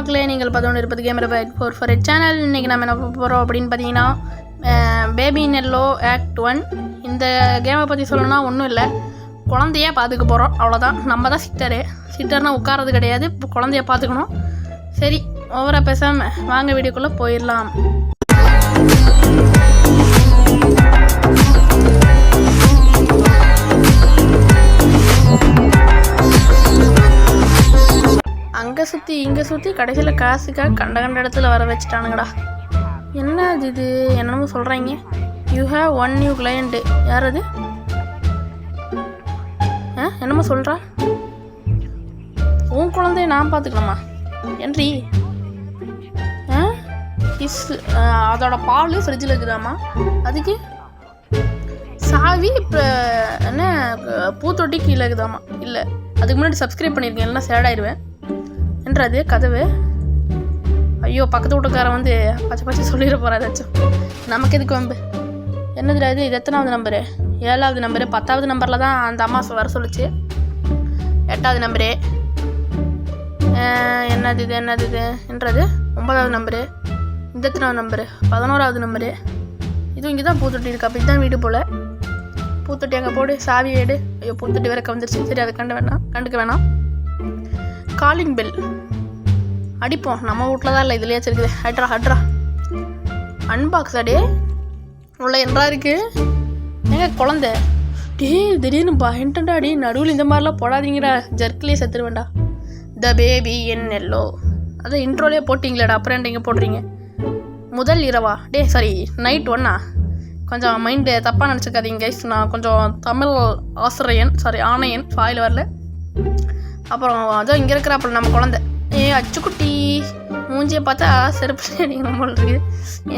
மக்களே, நீங்கள் பார்த்து இருப்பது கேமரா பைட் 448 சேனல். இன்றைக்கி நம்ம என்ன போகிறோம் அப்படின்னு பார்த்தீங்கன்னா, பேபி இன் எல்லோ ஆக்ட் 1. இந்த கேமை பற்றி சொல்லணும்னா ஒன்றும் இல்லை, குழந்தைய பார்த்துக்க போகிறோம், அவ்வளோதான். நம்ம தான் சிட்டர்னால் உட்காரது கிடையாது, இப்போ குழந்தைய பார்த்துக்கணும். சரி, ஓவராக பேசாமல் வாங்க வீடியோக்குள்ளே போயிடலாம். அங்கே சுற்றி இங்கே சுற்றி கடைசியில் காசுக்காக கண்ட இடத்துல வர வச்சுட்டானுங்கடா. என்ன இது என்னமோ சொல்கிறாங்க. You have 1 new client. யார் அது? என்னமோ சொல்கிறா. உன் குழந்தைய நான் பார்த்துக்கலாமா? என்றி அதோட பால் ஃப்ரிட்ஜில் இருக்குதாம்மா. அதுக்கு சாவி இப்போ என்ன பூத்தொட்டி கீழே இருக்குதாம்மா. இல்லை, அதுக்கு முன்னாடி சப்ஸ்கிரைப் பண்ணியிருக்கேன், இல்லைன்னா சேடாயிடுவேன் என்றது கதவு. ஐயோ, பக்கத்து வீட்டுக்காரன் வந்து பச்சை பச்சை சொல்லிட போகிறா ஏதாச்சும். நமக்கு எதுக்கு வம்பு? என்னதுடா இது? இது எத்தனாவது நம்பரு? 7வது நம்பரு. 10வது நம்பரில் தான் அந்த அம்மா வர சொல்லிச்சு. 8வது நம்பரு. என்னது இது என்றது 9வது நம்பரு. இந்த எத்தனாவது நம்பரு? 11வது நம்பரு. இதுவும் இங்கே தான் பூத்தொட்டி இருக்கா. அப்போ இதுதான் வீடு போல். பூத்தொட்டி அங்கே போடு, சாவி எடு. ஐயோ, பூத்தொட்டி வேற கவந்துருச்சு. சரி, அதை கண்டுக்க வேணாம். காலிங் பெல் அடிப்போம். நம்ம வீட்டில் தான் இல்லை, இதுலேயே இருக்குது. ஹட்ரா அன்பாக்ஸ் அடே உள்ள என்னடா இருக்கு? ஏங்க குழந்தை திடீர்னு பயன்டா அடி. நடுவில் இந்த மாதிரிலாம் போடாதீங்கடா, ஜர்க்கிலே செத்துருவேண்டா. The baby in yellow. அதான் இன்ட்ரோலேயே போட்டிங்களேடா, அப்புறம் நீங்கள் போடுறீங்க. முதல் இரவா? Sorry, night 1. கொஞ்சம் மைண்டு தப்பாக நினச்சிக்காதீங்க கைஸ். நான் கொஞ்சம் தமிழ் ஆணையன் வாயில் வரல. அப்புறம் அதோ இங்கே இருக்கிறாப்புல நம்ம குழந்தை. அச்சுக்குட்டி மூஞ்சியை பார்த்தா செருப்பு அடிக்கிற போல் இருக்குது.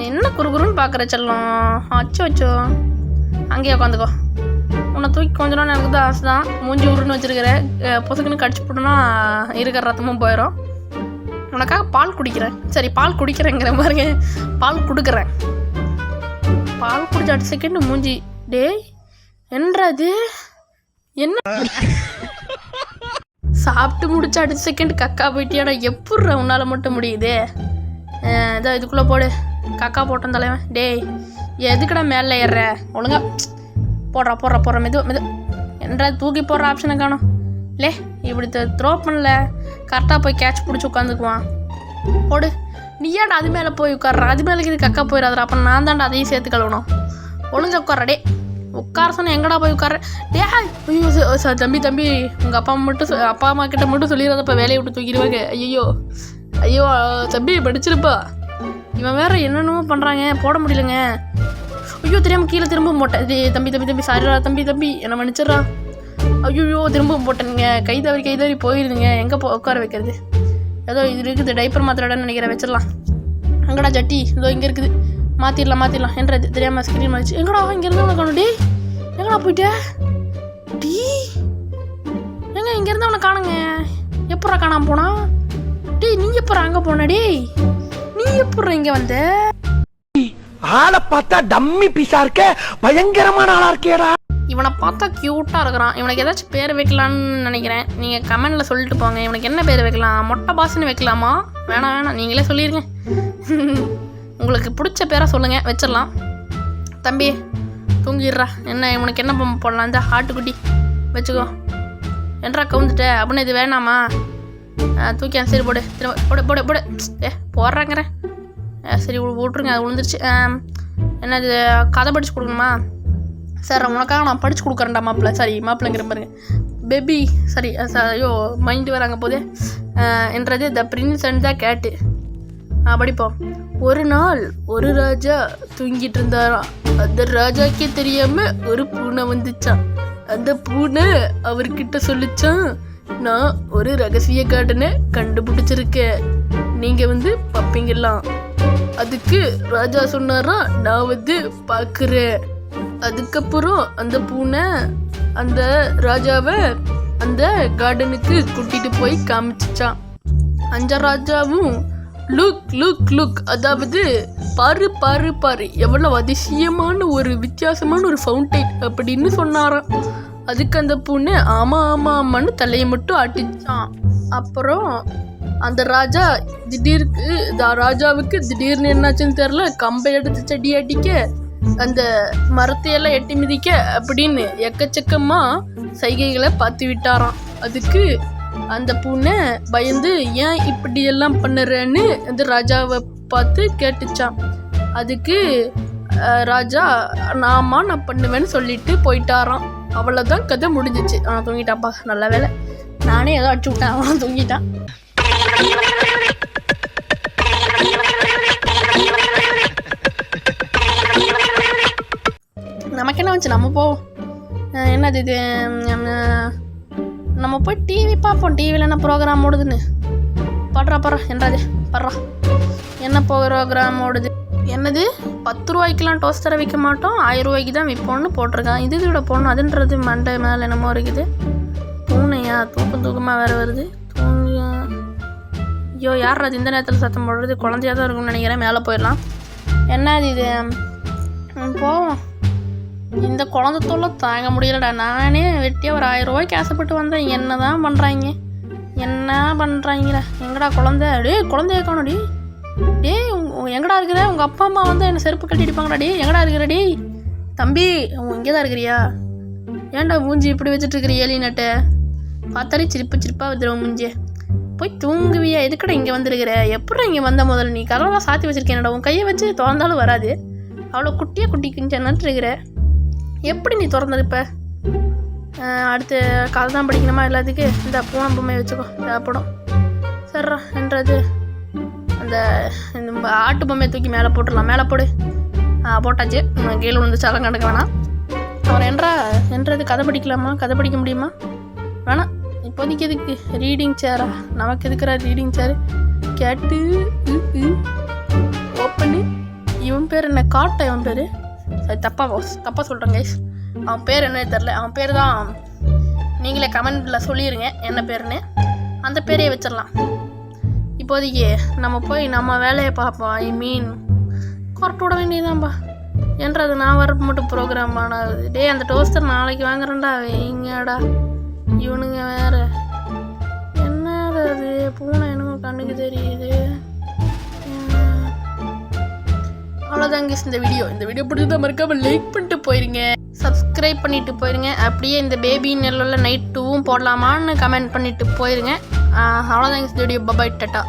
என்ன குறுகுறுன்னு பார்க்குற செல்லம். அச்சோ அங்கேயே உட்காந்துக்கோ. உன்னை தூக்கி கொஞ்ச நாள் எனக்கு தான் ஆசை தான். மூஞ்சி உருன்னு வச்சுருக்கிற, பொசுக்குன்னு கடிச்சு போட்டோன்னா இருக்கிற ரத்தமும் போயிடும். உனக்காக பால் குடிக்கிறேன். சரி, பால் குடிக்கிறேங்கிற பாருங்க, பால் கொடுக்குறேன். பால் குடிச்ச 8 செகண்ட் மூஞ்சி. என்றது என்ன? சாப்பிட்டு முடிச்ச 8 செகண்ட் கக்கா போயிட்டியாடா. எப்பட்றா உன்னால் மட்டும் முடியுது? இதோ இதுக்குள்ளே போடு. கக்கா போட்டோம் தலைவன். எதுக்கடா மேலே ஏறுற? ஒழுங்கா போடுற மெது என்ற தூக்கி போடுற ஆப்ஷனை காணும். இப்படி த்ரோ பண்ணல, கரெக்டாக போய் கேட்ச் பிடிச்சி உட்காந்துக்குவான். போடு. நீ ஏன்டா அது மேலே போய் உட்கார்ற? அது மேலே இது கக்கா போயிடாதா. அப்போ நான் தான்டா அதையும் சேர்த்து கழுவணும். ஒழுங்கா உட்கார. உட்கார சொன்ன எங்கடா போய் உட்கார? ஐயோ தம்பி உங்கள் அப்பா அம்மா கிட்ட மட்டும் சொல்லிடுறதப்ப வேலையை விட்டு தூக்கிடுவாங்க. ஐயோ தம்பி படிச்சிருப்பா. இவன் வேற என்னென்னமோ பண்ணுறாங்க, போட முடியலங்க. ஐயோ, தெரியாமல் கீழே திரும்ப போட்டேன். தம்பி சாரிடா தம்பி என்னை மன்னிச்சிட்றா. ஐயோ, திரும்பவும் போட்டேனுங்க. கை தவறி போயிருதுங்க. எங்கே உட்கார வைக்கிறது? ஏதோ இது இருக்குது, டைப்பர் மாத்திரடான்னு நினைக்கிறேன். வச்சிடலாம். எங்கடா ஜட்டி? இதோ இங்கே இருக்குது. மாற்றிடலாம் என்றது தெரியாமல் ஸ்க்ரீன் மாறிச்சு. எங்கடா இங்கே இருந்தால் உனக்கு காணும். எங்கடா போயிட்ட? இங்கே இருந்தால் உனக்கு காணுங்க. எப்பட்றா காணாமல் போனா? நீ எப்பட்றா அங்கே போன? நீ எப்பட்றா இங்கே வந்த? ஆளை பார்த்தா டம்மி பீஸா இருக்க, பயங்கரமான ஆளா இருக்கேடா. இவனை பார்த்தா க்யூட்டாக இருக்கிறான். இவனுக்கு ஏதாச்சும் பேர் வைக்கலான்னு நினைக்கிறேன். நீங்கள் கமெண்டில் சொல்லிட்டு போங்க. இவனுக்கு என்ன பேர் வைக்கலாம்? மொட்டை பாஸ்ன்னு வைக்கலாமா? வேணாம், நீங்களே சொல்லிடுங்க. உங்களுக்கு பிடிச்ச பேராக சொல்லுங்கள், வச்சிடலாம். தம்பி தூங்கிடுறா. என்ன இவனுக்கு என்ன பொம்மை போடலாம்? இந்த ஆட்டுக்குட்டி வச்சுக்கோ. என்றா கவுந்துட்ட அப்படின்னு. இது வேணாமா? தூக்கி சரி போடு. திரும்ப போடு. போடுறாங்கிறேன். சரி விட்ருங்க, அது விழுந்துருச்சு. என்னது கதை படித்து கொடுக்கணுமா? சார், உனக்காக நான் படித்து கொடுக்குறேன்டா மாப்பிள்ளைங்கிற பாருங்க. பேபி சரி. ஐயோ, மைண்டு வராங்க போதே. என்றது த பிரின்ஸ் அண்ட் த கேட்டு. படிப்போம். ஒரு நாள் ஒரு ராஜா தூங்கிட்டு இருந்தாராம். அந்த ராஜாக்கே தெரியாம ஒரு பூனை வந்துச்சான். அந்த பூனை அவர்கிட்ட சொல்லிச்சான், நான் ஒரு ரகசிய கார்டனை கண்டுபிடிச்சிருக்கேன், நீங்க பார்ப்பீங்கலாம். அதுக்கு ராஜா சொன்னாரா, நான் பார்க்குறேன். அதுக்கப்புறம் அந்த பூனை அந்த ராஜாவை அந்த கார்டனுக்கு கூட்டிட்டு போய் காமிச்சிச்சான். அந்த ராஜாவும் லுக் அதாவது பாரு எவ்வளவு அதிசயமான ஒரு வித்தியாசமான ஒரு ஃபவுண்டைன் அப்படின்னு சொன்னாராம். அதுக்கு அந்த பூனை ஆமான்னு தலையை மட்டும் ஆட்டிச்சான். அப்புறம் அந்த ராஜாவுக்கு திடீர்னு என்னாச்சுன்னு தெரில, கம்பை எடுத்து செடி அடிக்க, அந்த மரத்தையெல்லாம் எட்டி மிதிக்க அப்படின்னு எக்கச்சக்கமாக சைகைகளை பார்த்து விட்டாராம். அதுக்கு அந்த பூனை பயந்து ஏன் இப்படியெல்லாம் பண்ணுறேன்னு அந்த ராஜாவை பார்த்து கேட்டுச்சான். அதுக்கு ராஜா நான் பண்ணுவேன்னு சொல்லிட்டு போயிட்டாராம். அவ்வளோதான் கதை முடிஞ்சிச்சு. தூங்கிட்டாப்பா, நல்ல வேலை. நானே ஏதோ அடிச்சு விட்டேன், அவன் தூங்கிட்டான். நமக்கு என்ன வந்துச்சு, நம்ம போவோம். என்னது இது, நம்ம போய் டிவி பார்ப்போம். டிவியில் என்ன ப்ரோக்ராம் ஓடுதுன்னு படுறா என்னது படுறா, என்ன ப்ரோக்ராம் ஓடுது? என்னது 10 ரூபாய்க்கெலாம் டோஸ்டரை விற்க மாட்டோம், 1000 ரூபாய்க்கு தான் விற்போம்னு போட்டிருக்கான். இது விட போகணும் அதுன்றது மண்டை மேலே என்னமோ இருக்குது. பூனையா தூக்கமாக வேறு வருது. ஐயோ யார் அது இந்த நேரத்தில் சத்தம் போடுறது? குழந்தையாக தான் இருக்கும்னு நினைக்கிறேன். மேலே போயிடலாம். என்னது இது, போவோம். இந்த குழந்தை தொல்லை தாங்க முடியலடா. நானே வெட்டியாக ஒரு 1000 ரூபாய்க்கு ஆசைப்பட்டு வந்தேன். என்ன தான் பண்ணுறாங்க, என்ன பண்ணுறாங்களா? எங்கடா குழந்தை? குழந்தைய காணோடி. எங்கடா இருக்கிற? உங்கள் அப்பா அம்மா வந்து என்னை செருப்பு கட்டி அடிப்பாங்கடா. எங்கடா இருக்கிறடி தம்பி? இங்கே தான் இருக்கிறியா? ஏன்டா மூஞ்சி இப்படி வச்சுட்டு இருக்கிற? ஏலி நட்டை பார்த்தாலே சிரிப்பாக வந்துடும் மூஞ்சி. போய் தூங்குவியா? எதுக்கடா இங்கே வந்துருக்கிற? எப்படி இங்கே வந்த முதல்ல? நீ கதவெல்லாம் சாத்தி வச்சிருக்கேன்டா. உன் கையை வச்சு திறந்தாலும் வராது. அவ்வளோ குட்டிக்கு நட்டு இருக்கிற. எப்படி நீ திறந்தது? இப்போ அடுத்து கதை தான் படிக்கணுமா எல்லாத்துக்கு? இந்த பூனை பொம்மையை வச்சுக்கோ, தேவைப்படும். சரிடா என்றது அந்த ஆட்டு பொம்மையை தூக்கி மேலே போட்டுடலாம். மேலே போடு. போட்டாச்சு. கீழே விழுந்து சலம் கண்டுக்க வேணாம். அவர் என்றது கதை படிக்கலாமா? கதை படிக்க முடியுமா? வேணாம். இப்போதைக்கு எதுக்கு ரீடிங் சேரா? நமக்கு எதுக்குறா ரீடிங் சேரு? கேட்டு ஓப்பனு. இவன் பேர் என்ன? காட்ட. இவன் பேர் சரி, தப்பாக சொல்கிறேன் கைஸ். அவன் பேர் என்ன தெரில. அவன் பேர் தான் நீங்களே கமெண்டில் சொல்லிடுங்க என்ன பேருன்னு. அந்த பேரையே வச்சிடலாம். இப்போதைக்கு நம்ம போய் நம்ம வேலையை பார்ப்போம். கொரட்டு விட வேண்டியதான்பா. என்றது நான் வரப்போ மட்டும் ப்ரோக்ராம் ஆனாது. அந்த டோஸ்டர் நாளைக்கு வாங்குறேன்டா. வைங்கடா இவனுங்க வேறு. என்னது அது? பூனை எனக்கு கண்ணுக்கு தெரியுது. அவ்வளோதாங்க இந்த வீடியோ பிடிச்சதா மறக்காம லைக் பண்ணிட்டு போயிருங்க, சப்ஸ்கிரைப் பண்ணிட்டு போயிருங்க. அப்படியே இந்த பேபி நெல்லில் நைட் 2 போடலாமான்னு கமெண்ட் பண்ணிட்டு போயிருங்க. அவ்வளோதாங்க இந்த வீடியோ. Bye bye, tata.